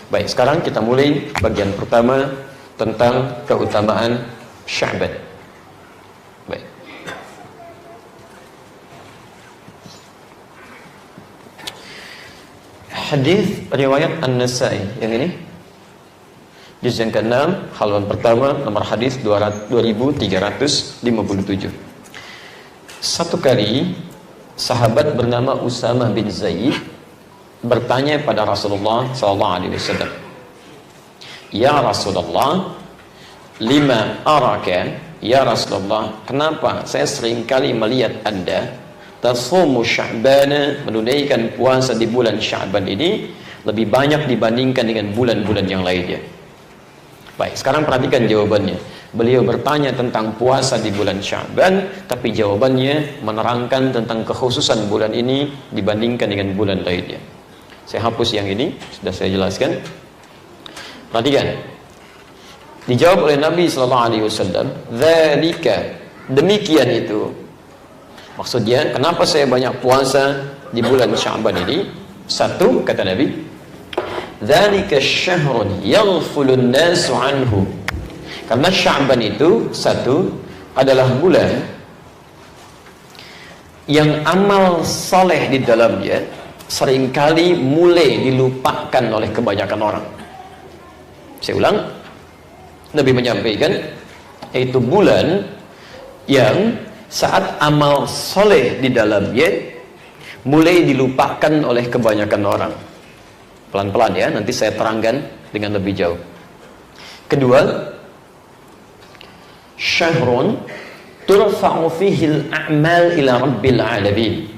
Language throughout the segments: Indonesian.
Baik, sekarang kita mulai bagian pertama tentang keutamaan Sya'ban. Baik. Hadis riwayat An-Nasa'i yang ini, juz yang ke-6, halaman pertama, nomor hadis 2357. Satu kali sahabat bernama Usamah bin Zaid bertanya pada Rasulullah SAW, "Ya Rasulullah, lima araka, ya Rasulullah, kenapa saya seringkali melihat Anda tasumu Sya'bana, menunaikan puasa di bulan Sya'ban ini lebih banyak dibandingkan dengan bulan-bulan yang lainnya?" Baik, sekarang perhatikan jawabannya. Beliau bertanya tentang puasa di bulan Sya'ban, tapi jawabannya menerangkan tentang kekhususan bulan ini dibandingkan dengan bulan lainnya. Saya hapus yang ini, sudah saya jelaskan. Perhatikan. Dijawab oleh Nabi SAW, "Dzalika," demikian itu. Maksudnya, kenapa saya banyak puasa di bulan Sya'ban ini? Satu, kata Nabi, "Dzalika syahrun yaghfulun nasu anhu." Karena Sya'ban itu, satu, adalah bulan yang amal saleh di dalamnya seringkali mulai dilupakan oleh kebanyakan orang. Saya ulang, Nabi menyampaikan, yaitu bulan yang saat amal soleh di dalamnya mulai dilupakan oleh kebanyakan orang. Pelan-pelan ya, nanti saya terangkan dengan lebih jauh. Kedua, syahrun turfa'u fihil a'mal ila rabbil alamin.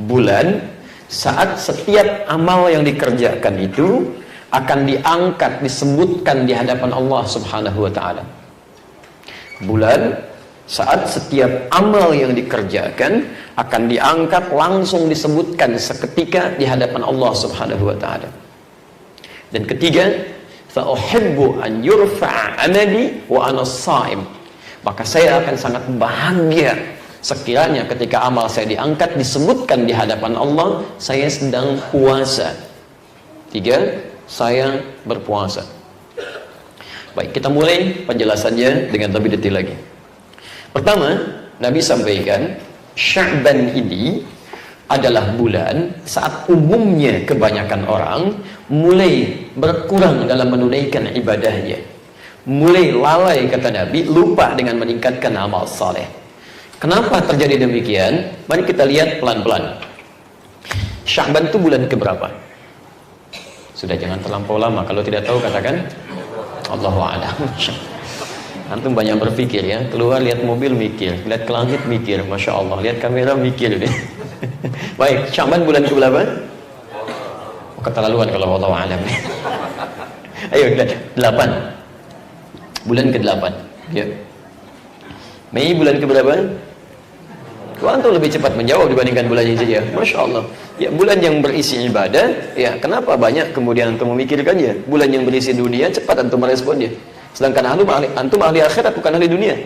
Bulan saat setiap amal yang dikerjakan itu akan diangkat, disebutkan di hadapan Allah Subhanahu wa ta'ala. Bulan saat setiap amal yang dikerjakan akan diangkat, langsung disebutkan seketika di hadapan Allah Subhanahu wa ta'ala. Dan ketiga, fa uhibbu an yurfa'a amali wa ana shaim. Maka saya akan sangat bahagia sekiranya ketika amal saya diangkat, disebutkan di hadapan Allah, saya sedang puasa. Tiga, saya berpuasa. Baik, kita mulai penjelasannya dengan lebih detail lagi. Pertama, Nabi sampaikan, Sya'ban ini adalah bulan saat umumnya kebanyakan orang mulai berkurang dalam menunaikan ibadahnya. Mulai lalai, kata Nabi, lupa dengan meningkatkan amal saleh. Kenapa terjadi demikian? Mari kita lihat pelan-pelan. Sya'ban itu bulan keberapa? Sudah, jangan terlampau lama. Kalau tidak tahu katakan Allahu a'lam. Antum banyak berpikir ya. Keluar lihat mobil mikir, lihat ke langit mikir, Masya Allah. Lihat kamera mikir ini. Baik, Sya'ban bulan keberapa? Oh, keterlaluan kalau Allahu a'lam. Ayo, 8. Bulan ke-8. Ya. Mei bulan keberapa? Kau antum lebih cepat menjawab dibandingkan bulan ini saja. Masya Allah. Ya, bulan yang berisi ibadah, ya kenapa banyak kemudian antum memikirkannya? Bulan yang berisi dunia, cepat antum meresponnya. Sedangkan antum ahli akhirat, bukan ahli dunia.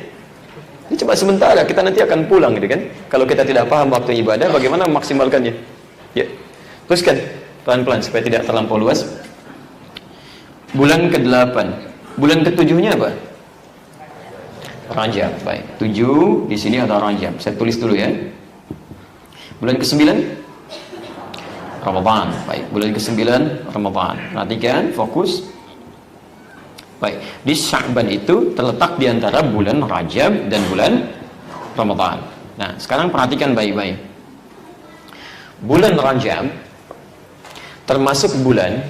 Ini cuma sementara, kita nanti akan pulang gitu kan. Kalau kita tidak paham waktu ibadah, bagaimana memaksimalkannya? Ya. Teruskan pelan-pelan supaya tidak terlampau luas. Bulan ke-8. Bulan ke-7-nya apa? Rajab. Baik, 7 di sini ada Rajab. Saya tulis dulu ya. Bulan ke-9 Ramadan. Baik, bulan ke-9 Ramadan. Perhatikan, fokus. Baik, di Sya'ban itu terletak di antara bulan Rajab dan bulan Ramadan. Nah, sekarang perhatikan baik-baik. Bulan Rajab termasuk bulan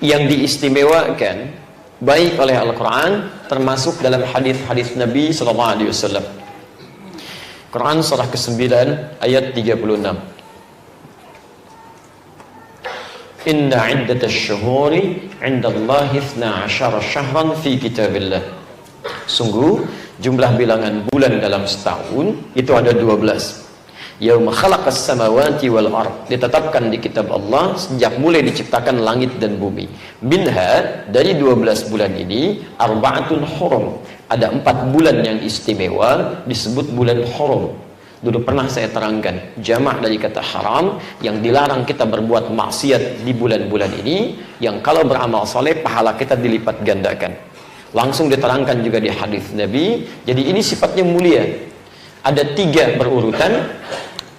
yang diistimewakan baik oleh Al-Quran, termasuk dalam hadis-hadis Nabi SAW. Quran surah ke-9 ayat 36. Inna iddatash syuhuri 'indallahi 12 syahran fi kitabillah. Sungguh jumlah bilangan bulan dalam setahun itu ada 12. Yauma khalaqas samawati wal ard, ditetapkan di kitab Allah sejak mulai diciptakan langit dan bumi. Minha, dari 12 bulan ini, arba'atun hurum, ada 4 bulan yang istimewa disebut bulan hurum. Dulu pernah saya terangkan, jamak dari kata haram, yang dilarang kita berbuat maksiat di bulan-bulan ini, yang kalau beramal soleh, pahala kita dilipat gandakan. Langsung diterangkan juga di hadis Nabi. Jadi ini sifatnya mulia. Ada 3 berurutan: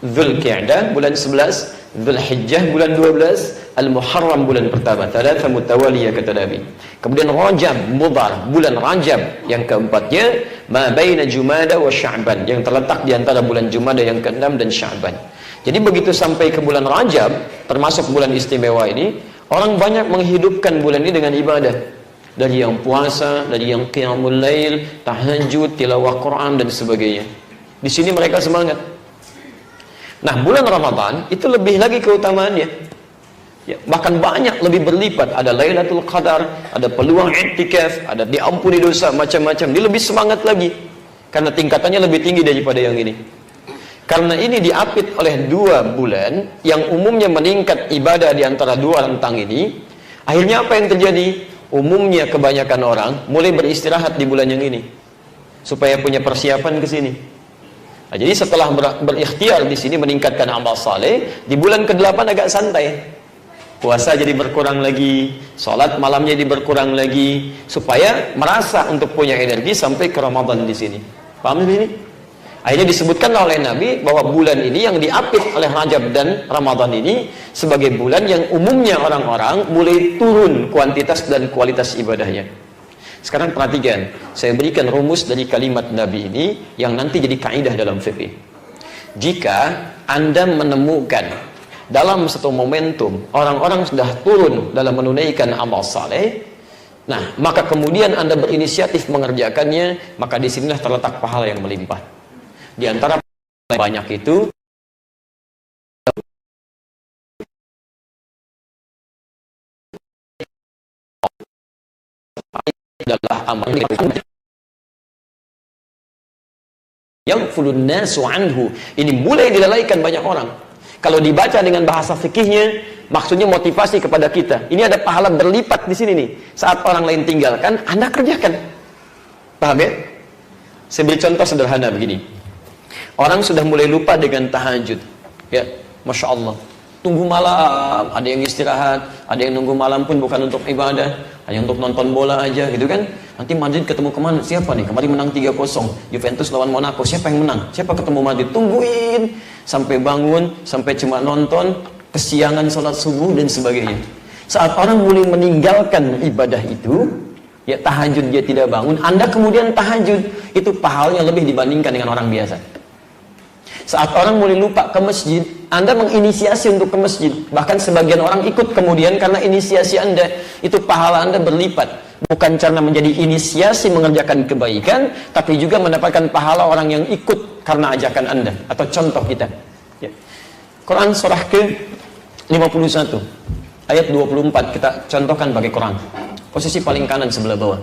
Dzulqa'dah bulan 11, Dzulhijjah bulan 12, Al-Muharram bulan pertama. Thalatha mutawaliyah kata Nabi. Kemudian Rajab, Mudhar, bulan Rajab yang keempatnya, ma baina Jumada wa Sya'ban, yang terletak di antara bulan Jumada yang ke-6 dan Sya'ban. Jadi begitu sampai ke bulan Rajab, termasuk bulan istimewa ini, orang banyak menghidupkan bulan ini dengan ibadah. Dari yang puasa, dari yang qiyamul lail, tahajud, tilawah Quran dan sebagainya. Di sini mereka semangat. Nah, bulan Ramadan itu lebih lagi keutamaannya. Ya, bahkan banyak, lebih berlipat. Ada Lailatul Qadar, ada peluang i'tikaf, ada diampuni dosa, macam-macam. Dia lebih semangat lagi karena tingkatannya lebih tinggi daripada yang ini. Karena ini diapit oleh 2 bulan yang umumnya meningkat ibadah di antara 2 rentang ini. Akhirnya apa yang terjadi? Umumnya kebanyakan orang mulai beristirahat di bulan yang ini supaya punya persiapan ke sini. Nah, jadi setelah berikhtiar di sini meningkatkan amal saleh, di bulan ke-8 agak santai. Puasa jadi berkurang lagi, salat malamnya jadi berkurang lagi, supaya merasa untuk punya energi sampai ke Ramadan di sini. Paham ini? Akhirnya disebutkan oleh Nabi bahwa bulan ini yang diapit oleh Rajab dan Ramadan ini sebagai bulan yang umumnya orang-orang mulai turun kuantitas dan kualitas ibadahnya. Sekarang perhatikan, saya berikan rumus dari kalimat Nabi ini yang nanti jadi kaidah dalam fikih. Jika Anda menemukan dalam satu momentum orang-orang sudah turun dalam menunaikan amal saleh, nah maka kemudian Anda berinisiatif mengerjakannya, maka disinilah terletak pahala yang melimpah. Di antara banyak itu adalah amal yang fulun nasu anhu. Ini mulai dilalaikan banyak orang. Kalau dibaca dengan bahasa fikihnya, maksudnya motivasi kepada kita. Ini ada pahala berlipat di sini nih. Saat orang lain tinggalkan, Anda kerjakan. Paham ya? Saya beri contoh sederhana begini. Orang sudah mulai lupa dengan tahajud. Ya, Masya Allah. Tunggu malam, ada yang istirahat, ada yang nunggu malam pun bukan untuk ibadah, hanya untuk nonton bola aja gitu kan. Nanti Madrid ketemu kemana? Siapa nih? Kemarin menang 3-0, Juventus lawan Monaco, siapa yang menang? Siapa ketemu Madrid? Tungguin sampai bangun, sampai cuma nonton, kesiangan sholat subuh dan sebagainya. Saat orang mulai meninggalkan ibadah itu, ya tahajud dia tidak bangun, Anda kemudian tahajud, itu pahalanya lebih dibandingkan dengan orang biasa. Saat orang mulai lupa ke masjid, Anda menginisiasi untuk ke masjid. Bahkan sebagian orang ikut kemudian karena inisiasi Anda. Itu pahala Anda berlipat. Bukan karena menjadi inisiasi mengerjakan kebaikan, tapi juga mendapatkan pahala orang yang ikut karena ajakan Anda. Atau contoh kita. Ya. Quran surah ke-51. Ayat 24. Kita contohkan pakai Quran. Posisi paling kanan sebelah bawah.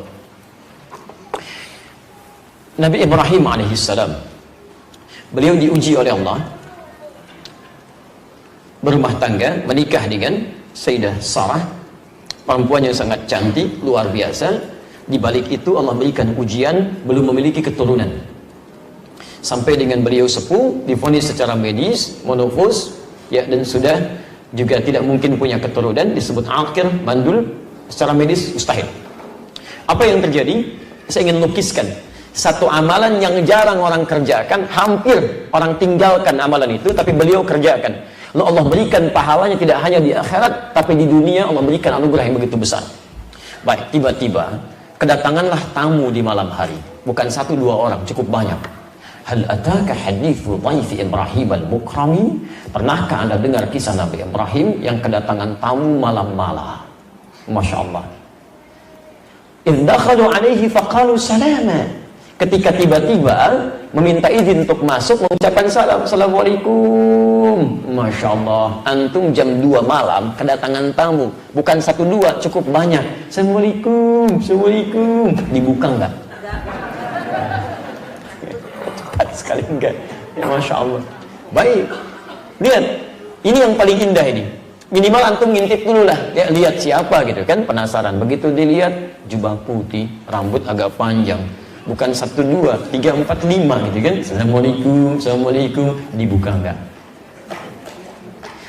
Nabi Ibrahim alaihissalam, beliau diuji oleh Allah, berumah tangga, menikah dengan Sayyidah Sarah, perempuan yang sangat cantik, luar biasa. Di balik itu Allah berikan ujian, belum memiliki keturunan. Sampai dengan beliau sepuh, divonis secara medis, monofos, ya, dan sudah juga tidak mungkin punya keturunan, disebut akir, mandul, secara medis mustahil. Apa yang terjadi? Saya ingin lukiskan satu amalan yang jarang orang kerjakan, hampir orang tinggalkan amalan itu, tapi beliau kerjakan. Lalu Allah berikan pahalanya tidak hanya di akhirat, tapi di dunia Allah berikan anugerah yang begitu besar. Baik, tiba-tiba kedatanganlah tamu di malam hari. Bukan 1-2 orang, cukup banyak. Hal ataka hadithu dhaifi Ibrahim al-mukrami? Pernahkah Anda dengar kisah Nabi Ibrahim yang kedatangan tamu malam-malam? Masya Allah. Idh dakhalu alaihi faqalu salama. Ketika tiba-tiba meminta izin untuk masuk, mengucapkan salam, assalamualaikum. Masya Allah, antum jam 2 malam kedatangan tamu, bukan 1-2, cukup banyak. Assalamualaikum, assalamualaikum. Dibuka enggak? Cepat sekali enggak? Ya Masya Allah. Baik, lihat, ini yang paling indah ini. Minimal antum ngintip dulu lah, ya, lihat siapa gitu kan, penasaran. Begitu dilihat, jubah putih, rambut agak panjang, Bukan 1, 2, 3, 4, 5 gitu kan. Assalamualaikum, assalamualaikum, dibuka enggak.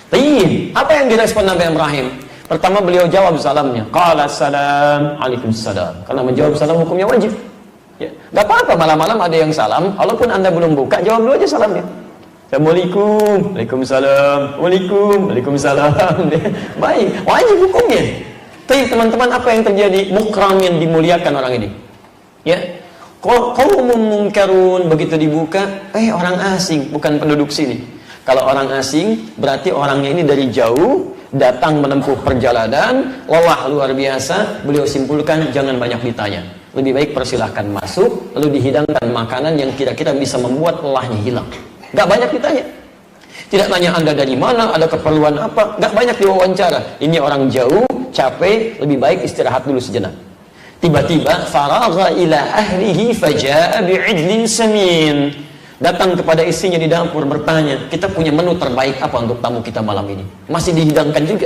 Tapi apa yang direspon Nabi Ibrahim? Pertama beliau jawab salamnya. Qala salam, Waalaikumsalam. Karena menjawab salam hukumnya wajib. Ya, enggak apa-apa malam-malam ada yang salam, walaupun Anda belum buka, jawab dulu aja salamnya. Assalamualaikum, Waalaikumsalam, Waalaikumsalam. Baik, wajib hukumnya. Tapi teman-teman, apa yang terjadi? Mukram, yang dimuliakan orang ini. Ya, qaumun munkarun, begitu dibuka, orang asing, bukan penduduk sini. Kalau orang asing, berarti orangnya ini dari jauh, datang menempuh perjalanan, lelah luar biasa. Beliau simpulkan, jangan banyak ditanya. Lebih baik persilahkan masuk, lalu dihidangkan makanan yang kira-kira bisa membuat lelahnya hilang. Gak banyak ditanya. Tidak tanya Anda dari mana, ada keperluan apa, gak banyak diwawancara. Ini orang jauh, capek, lebih baik istirahat dulu sejenak. Tiba-tiba faragha ila ahlihi faja'a bi'idlin samin. Datang kepada istrinya di dapur bertanya, kita punya menu terbaik apa untuk tamu kita malam ini? Masih dihidangkan juga.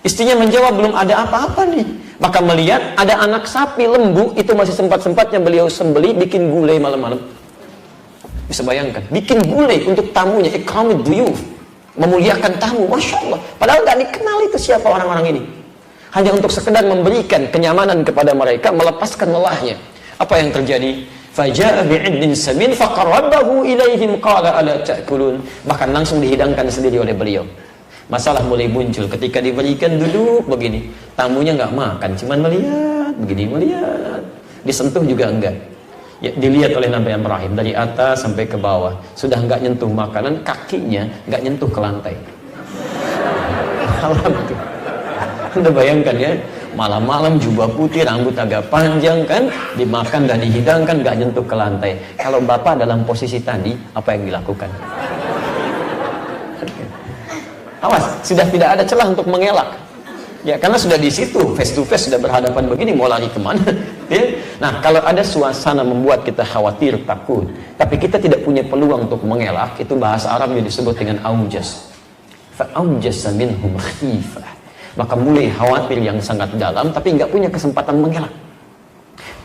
Istrinya menjawab, belum ada apa-apa nih. Maka melihat ada anak sapi lembu, itu masih sempat-sempatnya beliau sembeli, bikin gulai malam-malam. Bisa bayangkan, bikin gulai untuk tamunya, ikramud duyuf, memuliakan tamu, Masya Allah. Padahal gak dikenal itu siapa orang-orang ini. Hanya untuk sekedar memberikan kenyamanan kepada mereka, melepaskan lelahnya. Apa yang terjadi? Faja'a bi'idlin samin faqarrabahu ilaihim qala ala ta'kulun. Bahkan langsung dihidangkan sendiri oleh beliau. Masalah mulai muncul ketika diberikan duduk begini. Tamunya nggak makan, cuman melihat begini, melihat. Disentuh juga enggak. Ya, dilihat oleh Nabi Ibrahim dari atas sampai ke bawah. Sudah nggak nyentuh makanan, kakinya nggak nyentuh ke lantai. Malam itu. Anda bayangkan ya, malam-malam jubah putih, rambut agak panjang kan, dimakan dan dihidangkan, nggak nyentuh ke lantai. Kalau Bapak dalam posisi tadi, apa yang dilakukan? Awas, sudah tidak ada celah untuk mengelak. Ya, karena sudah di situ, face to face, sudah berhadapan begini, mau lari kemana? Ya? Nah, kalau ada suasana membuat kita khawatir, takut, tapi kita tidak punya peluang untuk mengelak, itu bahasa Arabnya disebut dengan aujas. Fa'aujasa minhum khifah. Maka mulai khawatir yang sangat dalam, tapi nggak punya kesempatan mengelak.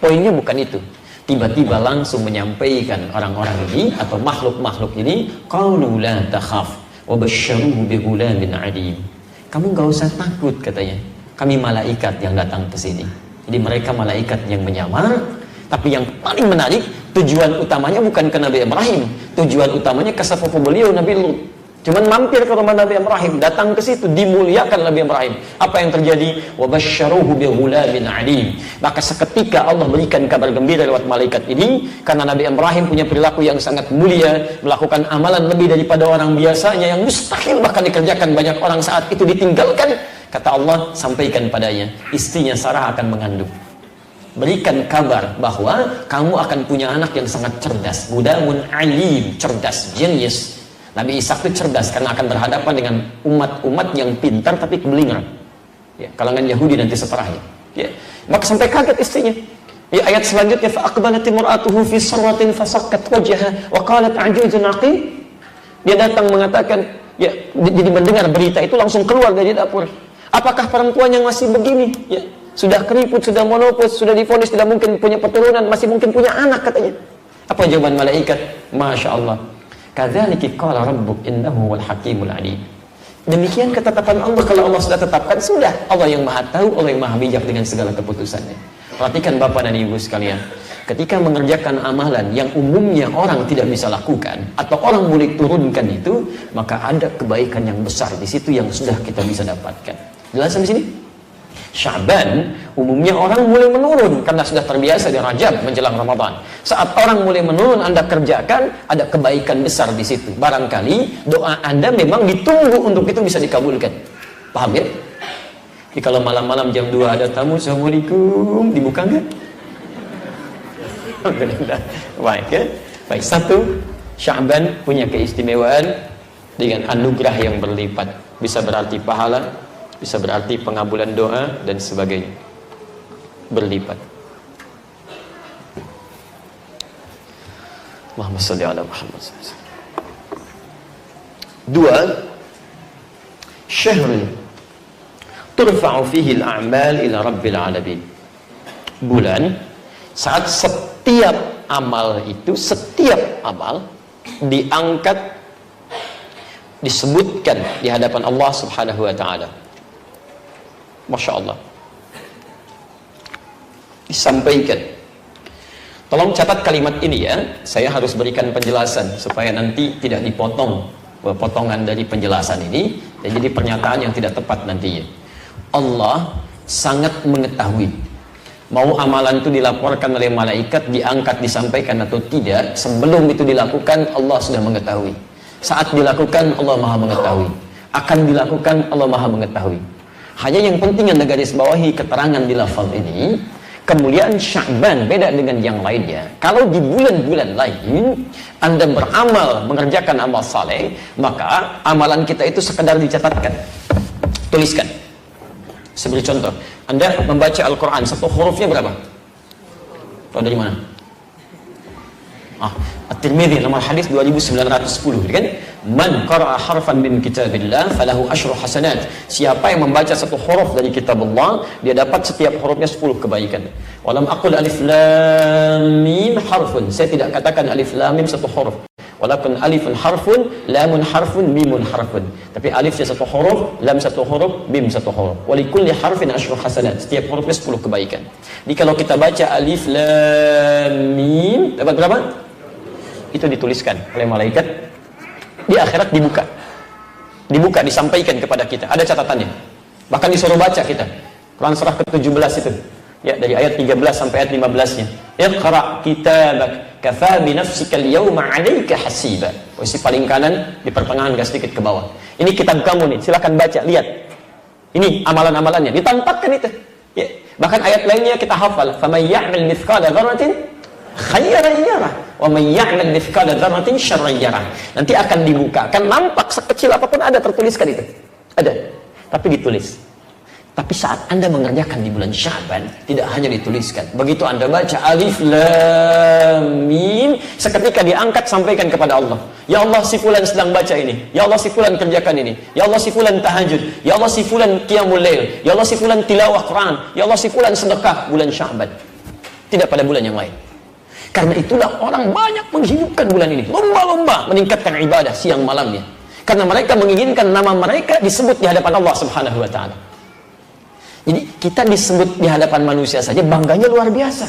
Poinnya bukan itu. Tiba-tiba langsung menyampaikan orang-orang ini atau makhluk-makhluk ini, qalu la takhaf wa basyaruhu bi ghulamin alim. Kamu nggak usah takut, katanya. Kami malaikat yang datang ke sini. Jadi mereka malaikat yang menyamar, tapi yang paling menarik, tujuan utamanya bukan ke Nabi Ibrahim. Tujuan utamanya ke sepupu beliau, Nabi Lut. Cuman mampir ke rumah Nabi Ibrahim, datang ke situ, dimuliakan Nabi Ibrahim. Apa yang terjadi? Wa basyaruhu bi ghulamin alim. Maka seketika Allah berikan kabar gembira lewat malaikat ini, karena Nabi Ibrahim punya perilaku yang sangat mulia, melakukan amalan lebih daripada orang biasanya yang mustahil bahkan dikerjakan banyak orang saat itu ditinggalkan. Kata Allah, sampaikan padanya, istrinya Sarah akan mengandung. Berikan kabar bahwa kamu akan punya anak yang sangat cerdas, budamun alim, cerdas, genius. Nabi Ishak itu cerdas karena akan berhadapan dengan umat-umat yang pintar tapi keblinger. Ya, kalangan Yahudi nanti setelahnya. Ya, maka sampai kaget istrinya. Ya, ayat selanjutnya, fa'aqbalat imra'atuhu fi sarwatin fasakkat wajhaha wa qalat a'juzun aqim. Dia datang mengatakan, ya, jadi mendengar berita itu langsung keluar dari dapur. Apakah perempuan yang masih begini, ya, sudah keriput, sudah monopos, sudah divonis tidak mungkin punya keturunan, masih mungkin punya anak, katanya. Apa jawaban malaikat? Masya Allah. Kadzalika qala rabbuk innahu wal hakimul alim. Demikian ketetapan Allah. Kalau Allah sudah tetapkan, sudah. Allah yang maha tahu, Allah yang maha bijak dengan segala keputusannya. Perhatikan Bapak dan Ibu sekalian, ketika mengerjakan amalan yang umumnya orang tidak bisa lakukan atau orang boleh turunkan itu, maka ada kebaikan yang besar di situ yang sudah kita bisa dapatkan. Jelas sampai sini? Sya'ban umumnya orang mulai menurun karena sudah terbiasa di Rajab menjelang Ramadan. Saat orang mulai menurun, Anda kerjakan, ada kebaikan besar di situ. Barangkali doa Anda memang ditunggu untuk itu bisa dikabulkan. Paham ya? Jadi kalau malam-malam jam 2 ada tamu, Assalamualaikum, dibuka enggak? Baik ya. Baik, satu, Sya'ban punya keistimewaan dengan anugerah yang berlipat. Bisa berarti pahala, bisa berarti pengabulan doa dan sebagainya, berlipat. Allahumma shalli ala Muhammad. Dua, syahrul turfa'u fihi al-a'mal ila rabbil alamin. Bulan saat setiap amal itu, setiap amal diangkat, disebutkan di hadapan Allah Subhanahu wa taala. Masya Allah. Disampaikan. Tolong catat kalimat ini ya. Saya harus berikan penjelasan supaya nanti tidak dipotong potongan dari penjelasan ini dan jadi pernyataan yang tidak tepat nantinya. Allah sangat mengetahui mau amalan itu dilaporkan oleh malaikat, diangkat, disampaikan atau tidak. Sebelum itu dilakukan, Allah sudah mengetahui. Saat dilakukan, Allah maha mengetahui. Akan dilakukan, Allah maha mengetahui. Hanya yang penting yang garis bawahi keterangan di lafaz ini, kemuliaan Sya'ban beda dengan yang lainnya. Kalau di bulan-bulan lain Anda beramal, mengerjakan amal saleh, maka amalan kita itu sekedar dicatatkan, tuliskan. Sebagai contoh, Anda membaca Al-Quran, satu hurufnya berapa? Tahu dari mana? At-Tirmidzi nomor hadis 2910 kan? Man qara'a harfan min kitabillah falahu asyru hasanat. Siapa yang membaca satu huruf dari kitab Allah, dia dapat setiap hurufnya 10 kebaikan. Walam aqul alif lam mim harfun. Saya tidak katakan alif lam mim satu huruf. Walaupun alifun harfun, lamun harfun, mimun harfun. Tapi alifnya satu huruf, lam satu huruf, mim satu huruf. Walikulli harfin asyru hasanat. Setiap hurufnya 10 kebaikan. Jadi kalau kita baca alif lam mim, dapat berapa? Itu dituliskan oleh malaikat. Di akhirat dibuka, disampaikan kepada kita. Ada catatannya. Bahkan disuruh baca kita. Quran surah ke-17 itu. Ya, dari ayat 13 sampai ayat 15-nya. Iqra' kitabak kafa bi nafsika al-yawma 'alaika hasiba. Posisi paling kanan di pertengahan, agak sedikit ke bawah. Ini kitab kamu nih, silakan baca, lihat. Ini amalan-amalannya, ditampakkan itu. Ya. Bahkan ayat lainnya kita hafal. Faman ya'mal mithqala dzarratin khairan yarah wa man ya'mal mithqala dzarratin syarran yarah. Nanti akan dibuka, akan nampak sekecil apapun ada tertuliskan itu. Ada. Tapi ditulis. Tapi saat Anda mengerjakan di bulan Sya'ban, tidak hanya dituliskan. Begitu Anda baca alif lam mim, seketika diangkat sampaikan kepada Allah. Ya Allah, si fulan sedang baca ini. Ya Allah, si fulan kerjakan ini. Ya Allah, si fulan tahajud. Ya Allah, si fulan qiyamul lail. Ya Allah, si fulan tilawah Quran. Ya Allah, si fulan sedekah bulan Sya'ban. Tidak pada bulan yang lain. Karena itulah orang banyak menghidupkan bulan ini. Lomba-lomba meningkatkan ibadah siang malamnya. Karena mereka menginginkan nama mereka disebut di hadapan Allah Subhanahu wa taala. Jadi kita disebut di hadapan manusia saja bangganya luar biasa.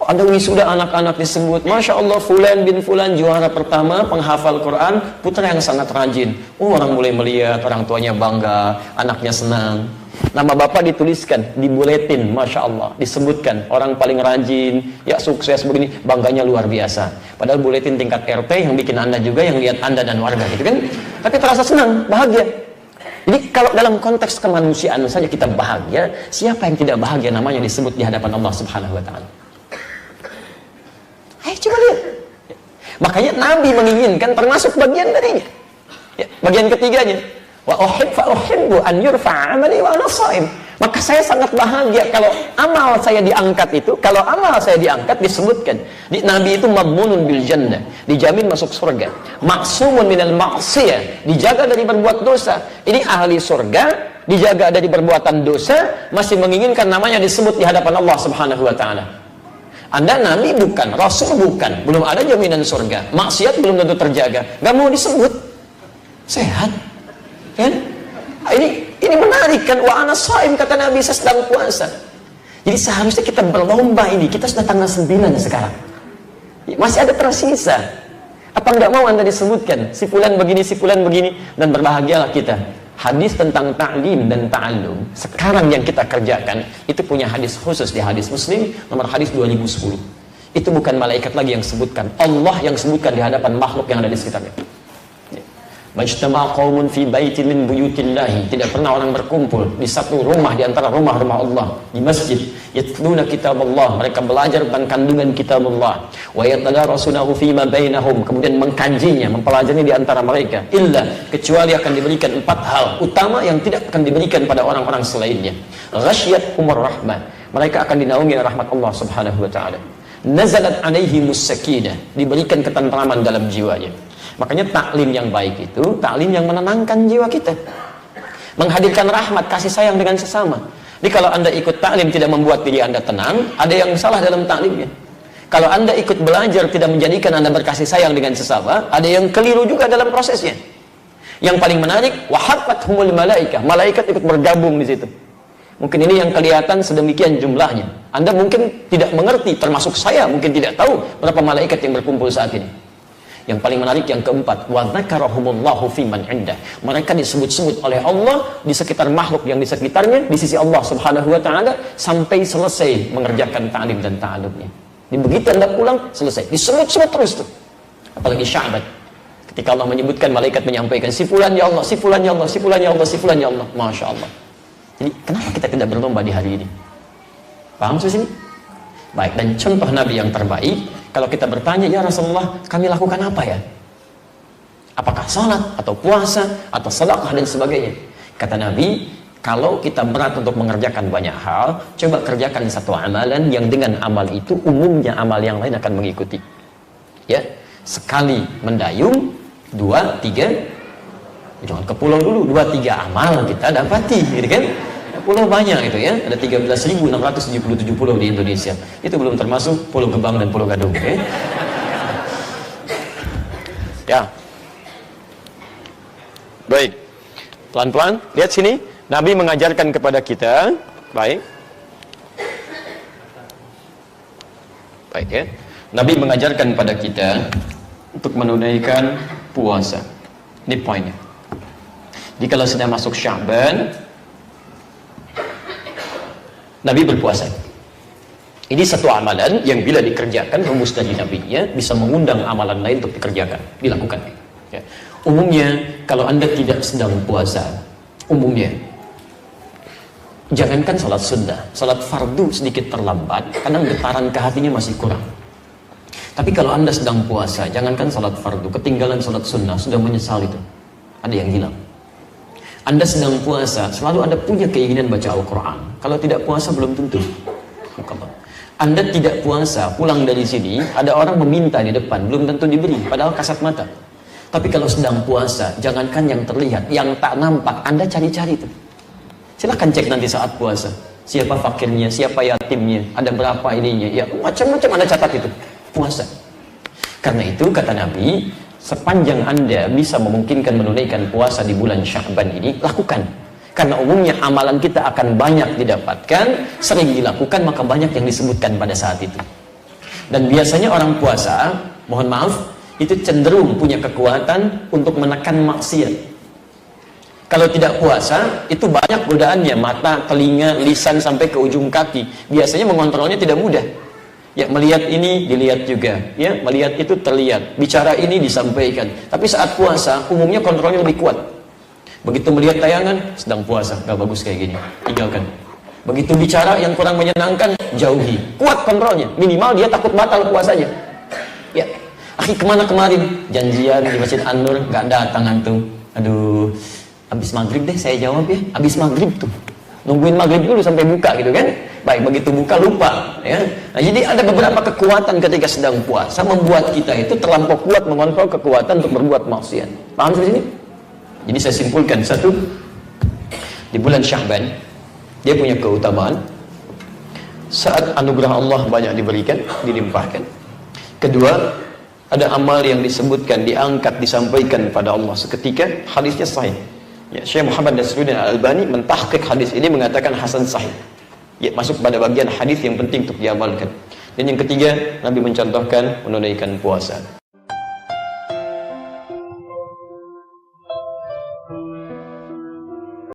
Anda wisuda anak-anak disebut, Masya Allah Fulan bin Fulan juara pertama penghafal Quran, putra yang sangat rajin. Orang mulai melihat, orang tuanya bangga, anaknya senang. Nama bapak dituliskan di buletin, Masya Allah, disebutkan orang paling rajin, ya sukses begini, bangganya luar biasa. Padahal buletin tingkat RT yang bikin Anda juga, yang lihat Anda dan warga gitu kan. Tapi terasa senang, bahagia. Jadi kalau dalam konteks kemanusiaan saja kita bahagia, siapa yang tidak bahagia namanya disebut di hadapan Allah Subhanahu wa taala? Ayo coba lihat. Makanya Nabi menginginkan termasuk bagian darinya. Ya, bagian ketiganya, wa uhibbu an yurfa 'amali wa ana shaim. Maka saya sangat bahagia kalau amal saya diangkat itu, kalau amal saya diangkat disebutkan. Nabi itu madmunun bil jannah, dijamin masuk surga. Maksumun minal ma'siyah, dijaga dari berbuat dosa. Ini ahli surga, dijaga dari perbuatan dosa, masih menginginkan namanya disebut di hadapan Allah Subhanahu wa taala. Anda Nabi bukan, Rasul bukan, belum ada jaminan surga. Maksiat belum tentu terjaga, nggak mau disebut. Sehat, kan? Ini menarik kan, wa ana shaim kata Nabi, saya sedang puasa. Jadi seharusnya kita berlomba ini. Kita sudah tanggal 9 sekarang. Masih ada tersisa. Apa enggak mau Anda disebutkan si fulan begini, si fulan begini, dan berbahagialah kita. Hadis tentang ta'lim dan ta'allum sekarang yang kita kerjakan itu punya hadis khusus di hadis Muslim nomor hadis 2010. Itu bukan malaikat lagi yang sebutkan, Allah yang sebutkan di hadapan makhluk yang ada di sekitarnya. Majtama qaumun fi baitin min buyutillahi, tidak pernah orang berkumpul di satu rumah di antara rumah-rumah Allah, di masjid, yatluna kitabullah, mereka belajar tentang kandungan kitabullah, wa yatadarasunahu fima bainahum, kemudian mengkajinya, mempelajarinya di antara mereka, illa, kecuali akan diberikan 4 hal utama yang tidak akan diberikan pada orang-orang selainnya. Ghasyiyatuhumur rahmah, mereka akan dinaungi rahmat Allah Subhanahu wa taala. Nazalat alaihimus sakinah, diberikan ketentraman dalam jiwanya. Makanya taklim yang baik itu taklim yang menenangkan jiwa kita, menghadirkan rahmat, kasih sayang dengan sesama. Jadi kalau Anda ikut taklim tidak membuat diri Anda tenang, ada yang salah dalam taklimnya. Kalau Anda ikut belajar tidak menjadikan Anda berkasih sayang dengan sesama, ada yang keliru juga dalam prosesnya. Yang paling menarik, wahafathumul malaikah, malaikat ikut bergabung di situ. Mungkin ini yang kelihatan sedemikian jumlahnya. Anda mungkin tidak mengerti, termasuk saya mungkin tidak tahu berapa malaikat yang berkumpul saat ini. Yang paling menarik yang keempat, wa dzakarahumullahu fiman indah. Mereka disebut-sebut oleh Allah di sekitar makhluk yang di sekitarnya, di sisi Allah Subhanahu wa taala sampai selesai mengerjakan ta'lim dan ta'alumnya. Begitu Anda pulang, selesai. Disebut-sebut terus tuh. Apalagi Sya'ban. Ketika Allah menyebutkan, malaikat menyampaikan, si fulan ya Allah, si fulan ya Allah, si fulan ya Allah, si fulan ya Allah. Masya Allah. Jadi kenapa kita tidak berlomba di hari ini? Paham sih sini? Baik, dan contoh Nabi yang terbaik, kalau kita bertanya, ya Rasulullah, kami lakukan apa ya? Apakah salat, atau puasa, atau sedekah dan sebagainya? Kata Nabi, kalau kita berat untuk mengerjakan banyak hal, coba kerjakan satu amalan yang dengan amal itu umumnya amal yang lain akan mengikuti. Ya, sekali mendayung, 2, 3, jangan ke pulau dulu, 2, 3 amal kita dapati, gitu kan? Pulau banyak itu ya, ada 13.677 pulau di Indonesia. Itu belum termasuk Pulau Gebang dan Pulau Gadung. Okay? Ya, baik, pelan-pelan, lihat sini. Nabi mengajarkan kepada kita, baik, baik ya. Nabi mengajarkan kepada kita untuk menunaikan puasa. Ini poinnya. Jadi kalau sudah masuk Sya'ban, Nabi berpuasa. Ini satu amalan yang bila dikerjakan, rumus dari Nabi-nya bisa mengundang amalan lain untuk dikerjakan, dilakukan. Ya. Umumnya, kalau Anda tidak sedang puasa, umumnya, jangankan salat sunnah, salat fardu sedikit terlambat, kadang getaran ke hatinya masih kurang. Tapi kalau Anda sedang puasa, jangankan salat fardu, ketinggalan salat sunnah, sudah menyesal itu. Ada yang hilang. Anda sedang puasa, selalu Anda punya keinginan baca Al-Quran. Kalau tidak puasa, belum tentu. Anda tidak puasa, pulang dari sini, ada orang meminta di depan, belum tentu diberi, padahal kasat mata. Tapi kalau sedang puasa, jangankan yang terlihat, yang tak nampak, Anda cari-cari itu. Silahkan cek nanti saat puasa. Siapa fakirnya, siapa yatimnya, ada berapa ininya, ya macam-macam Anda catat itu. Puasa. Karena itu, kata Nabi, sepanjang Anda bisa memungkinkan menunaikan puasa di bulan Sya'ban ini, lakukan. Karena umumnya amalan kita akan banyak didapatkan, sering dilakukan, maka banyak yang disebutkan pada saat itu. Dan biasanya orang puasa, mohon maaf, itu cenderung punya kekuatan untuk menekan maksiat. Kalau tidak puasa, itu banyak godaannya, mata, telinga, lisan, sampai ke ujung kaki. Biasanya mengontrolnya tidak mudah. Ya, melihat ini dilihat juga, ya, melihat itu terlihat, bicara ini disampaikan. Tapi saat puasa umumnya kontrolnya lebih kuat. Begitu melihat tayangan, sedang puasa, gak bagus kayak gini, tinggalkan. Begitu bicara yang kurang menyenangkan, jauhi. Kuat kontrolnya, minimal dia takut batal puasanya. Ya, akhi kemana kemarin? Janjian di Masjid An-Nur, gak datang antum. Aduh, habis maghrib deh saya jawab ya, habis maghrib tuh. Nungguin maghrib dulu sampai buka gitu kan. Baik, begitu buka lupa ya. Nah, jadi ada beberapa kekuatan ketika sedang puasa membuat kita itu terlampau kuat mengontrol kekuatan untuk berbuat maksiat. Paham sampai sini? Jadi saya simpulkan, satu, di bulan Sya'ban dia punya keutamaan saat anugerah Allah banyak diberikan, dilimpahkan. Kedua, ada amal yang disebutkan, diangkat, disampaikan pada Allah seketika, hadisnya sahih. Ya, Syekh Muhammad Nasruddin Al-Albani mentahqiq hadis ini mengatakan hasan sahih. Ya, masuk pada bagian hadis yang penting untuk diamalkan. Dan yang ketiga, Nabi mencontohkan menunaikan puasa.